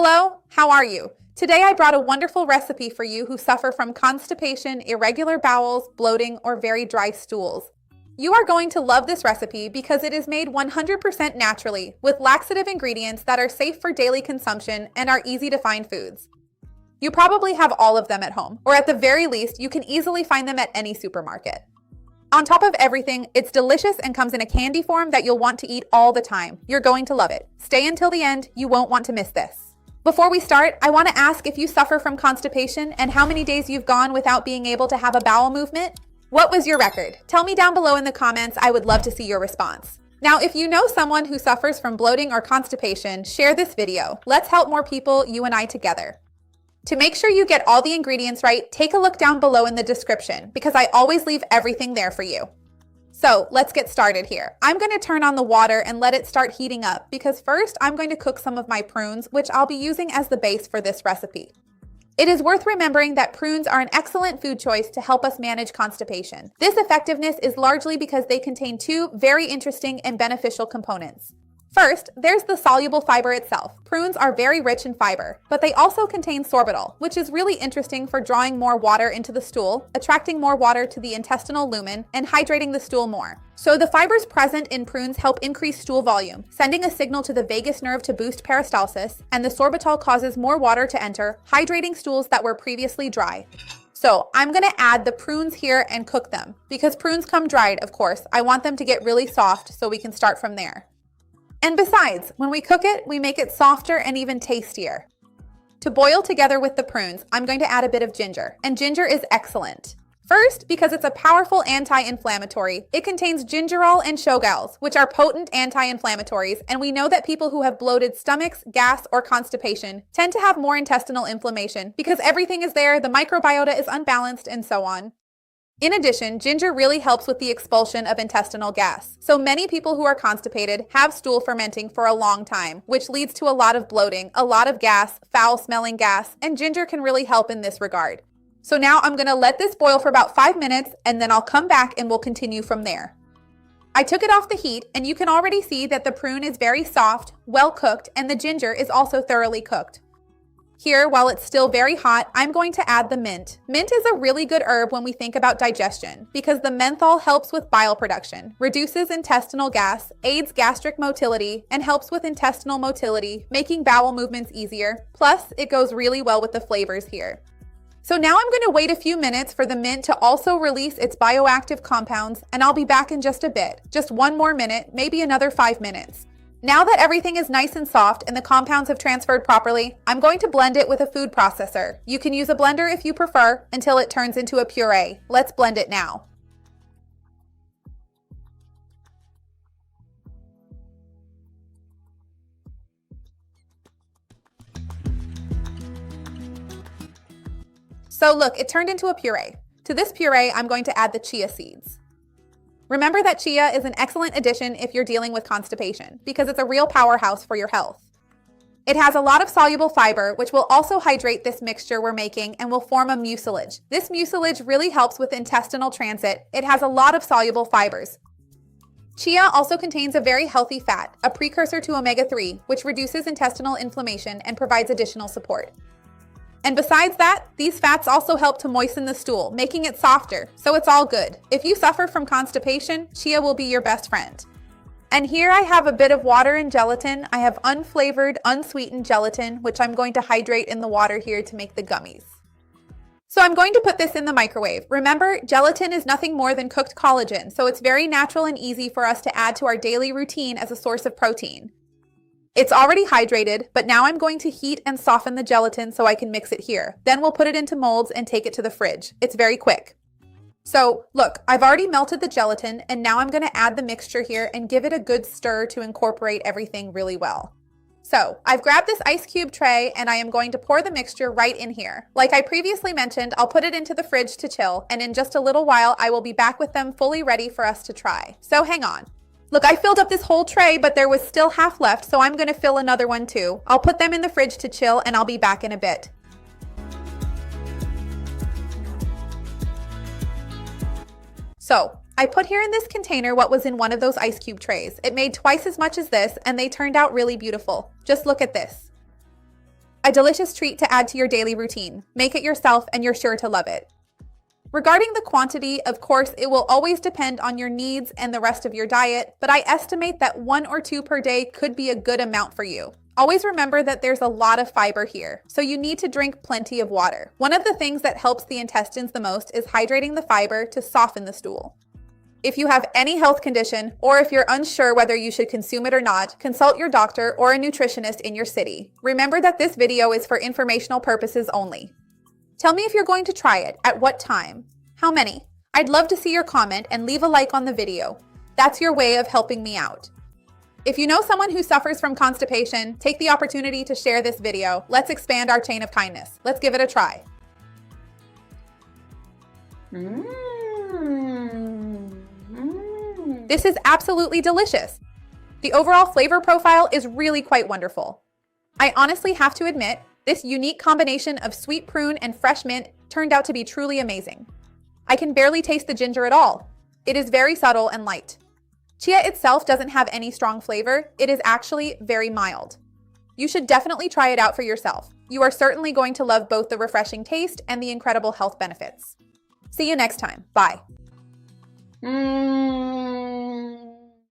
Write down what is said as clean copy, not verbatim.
Hello, how are you? Today I brought a wonderful recipe for you who suffer from constipation, irregular bowels, bloating, or very dry stools. You are going to love this recipe because it is made 100% naturally with laxative ingredients that are safe for daily consumption and are easy to find foods. You probably have all of them at home, or at the very least, you can easily find them at any supermarket. On top of everything, it's delicious and comes in a candy form that you'll want to eat all the time. You're going to love it. Stay until the end, you won't want to miss this. Before we start, I want to ask if you suffer from constipation and how many days you've gone without being able to have a bowel movement. What was your record? Tell me down below in the comments. I would love to see your response. Now, if you know someone who suffers from bloating or constipation, share this video. Let's help more people, you and I together. To make sure you get all the ingredients right, take a look down below in the description because I always leave everything there for you. So let's get started here. I'm going to turn on the water and let it start heating up because first I'm going to cook some of my prunes, which I'll be using as the base for this recipe. It is worth remembering that prunes are an excellent food choice to help us manage constipation. This effectiveness is largely because they contain two very interesting and beneficial components. First, there's the soluble fiber itself. Prunes are very rich in fiber, but they also contain sorbitol, which is really interesting for drawing more water into the stool, attracting more water to the intestinal lumen, and hydrating the stool more. So the fibers present in prunes help increase stool volume, sending a signal to the vagus nerve to boost peristalsis, and the sorbitol causes more water to enter, hydrating stools that were previously dry. So I'm going to add the prunes here and cook them. Because prunes come dried, of course, I want them to get really soft so we can start from there. And besides, when we cook it, we make it softer and even tastier. To boil together with the prunes, I'm going to add a bit of ginger, and ginger is excellent. First, because it's a powerful anti-inflammatory, it contains gingerol and shoggols, which are potent anti-inflammatories, and we know that people who have bloated stomachs, gas, or constipation tend to have more intestinal inflammation because everything is there, the microbiota is unbalanced, and so on. In addition, ginger really helps with the expulsion of intestinal gas. So many people who are constipated have stool fermenting for a long time, which leads to a lot of bloating, a lot of gas, foul-smelling gas, and ginger can really help in this regard. So now I'm going to let this boil for about 5 minutes, and then I'll come back and we'll continue from there. I took it off the heat, and you can already see that the prune is very soft, well cooked, and the ginger is also thoroughly cooked. Here, while it's still very hot, I'm going to add the mint. Mint is a really good herb when we think about digestion because the menthol helps with bile production, reduces intestinal gas, aids gastric motility, and helps with intestinal motility, making bowel movements easier. Plus, it goes really well with the flavors here. So now I'm going to wait a few minutes for the mint to also release its bioactive compounds, and I'll be back in just a bit. Just one more minute, maybe another 5 minutes. Now that everything is nice and soft and the compounds have transferred properly, I'm going to blend it with a food processor. You can use a blender if you prefer until it turns into a puree. Let's blend it now. So look, it turned into a puree. To this puree, I'm going to add the chia seeds. Remember that chia is an excellent addition if you're dealing with constipation because it's a real powerhouse for your health. It has a lot of soluble fiber, which will also hydrate this mixture we're making and will form a mucilage. This mucilage really helps with intestinal transit. It has a lot of soluble fibers. Chia also contains a very healthy fat, a precursor to omega-3, which reduces intestinal inflammation and provides additional support. And besides that, these fats also help to moisten the stool, making it softer, so it's all good. If you suffer from constipation, chia will be your best friend. And here I have a bit of water and gelatin. I have unflavored, unsweetened gelatin, which I'm going to hydrate in the water here to make the gummies. So I'm going to put this in the microwave. Remember, gelatin is nothing more than cooked collagen, so it's very natural and easy for us to add to our daily routine as a source of protein. It's already hydrated, but now I'm going to heat and soften the gelatin so I can mix it here. Then we'll put it into molds and take it to the fridge. It's very quick. So look, I've already melted the gelatin and now I'm going to add the mixture here and give it a good stir to incorporate everything really well. So I've grabbed this ice cube tray and I am going to pour the mixture right in here. Like I previously mentioned, I'll put it into the fridge to chill, and in just a little while I will be back with them fully ready for us to try. So hang on. Look, I filled up this whole tray, but there was still half left, so I'm going to fill another one too. I'll put them in the fridge to chill, and I'll be back in a bit. So, I put here in this container what was in one of those ice cube trays. It made twice as much as this, and they turned out really beautiful. Just look at this. A delicious treat to add to your daily routine. Make it yourself and you're sure to love it. Regarding the quantity, of course, it will always depend on your needs and the rest of your diet, but I estimate that 1 or 2 per day could be a good amount for you. Always remember that there's a lot of fiber here, so you need to drink plenty of water. One of the things that helps the intestines the most is hydrating the fiber to soften the stool. If you have any health condition, or if you're unsure whether you should consume it or not, consult your doctor or a nutritionist in your city. Remember that this video is for informational purposes only. Tell me if you're going to try it, at what time, how many. I'd love to see your comment and leave a like on the video. That's your way of helping me out. If you know someone who suffers from constipation, take the opportunity to share this video. Let's expand our chain of kindness. Let's give it a try. This is absolutely delicious. The overall flavor profile is really quite wonderful. I honestly have to admit, this unique combination of sweet prune and fresh mint turned out to be truly amazing. I can barely taste the ginger at all. It is very subtle and light. Chia itself doesn't have any strong flavor. It is actually very mild. You should definitely try it out for yourself. You are certainly going to love both the refreshing taste and the incredible health benefits. See you next time. Bye.